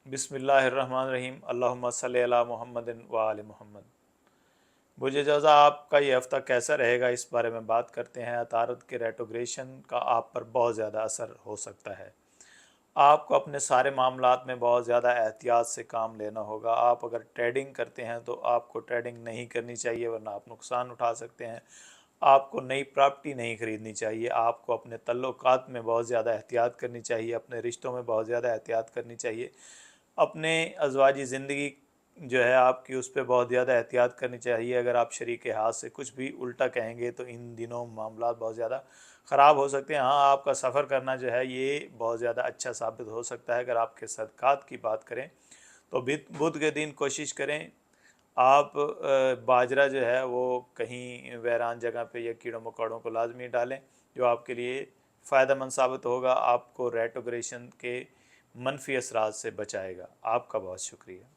बिस्मिल्लाहिर्रहमानिर्रहीम अल्लाहुम्मा सल्ली अला मुहम्मद व आले मोहम्मद। बुर्ज जज़ा आपका ये हफ़्ता कैसा रहेगा, इस बारे में बात करते हैं। अतारत के रेट्रोग्रेशन का आप पर बहुत ज़्यादा असर हो सकता है। आपको अपने सारे मामलात में बहुत ज़्यादा एहतियात से काम लेना होगा। आप अगर ट्रेडिंग करते हैं तो आपको ट्रेडिंग नहीं करनी चाहिए, वरना आप नुकसान उठा सकते हैं। आपको नई प्रॉपर्टी नहीं ख़रीदनी चाहिए। आपको अपने तल्लुकात में बहुत ज़्यादा एहतियात करनी चाहिए, अपने रिश्तों में बहुत ज़्यादा एहतियात करनी चाहिए। अपने अज़वाजी ज़िंदगी जो है आपकी, उस पर बहुत ज़्यादा एहतियात करनी चाहिए। अगर आप शरीक हाथ से कुछ भी उल्टा कहेंगे तो इन दिनों मामला बहुत ज़्यादा ख़राब हो सकते हैं। हाँ, आपका सफ़र करना जो है ये बहुत ज़्यादा अच्छा साबित हो सकता है। अगर आपके सदक़ात की बात करें तो बुध के दिन कोशिश करें आप बाजरा जो है वो कहीं वैरान जगह पे या कीड़ों मकोड़ों को लाजमी डालें, जो आपके लिए फ़ायदेमंद साबित होगा, आपको रेट्रोग्रेशन के मनफी असरात से बचाएगा। आपका बहुत शुक्रिया।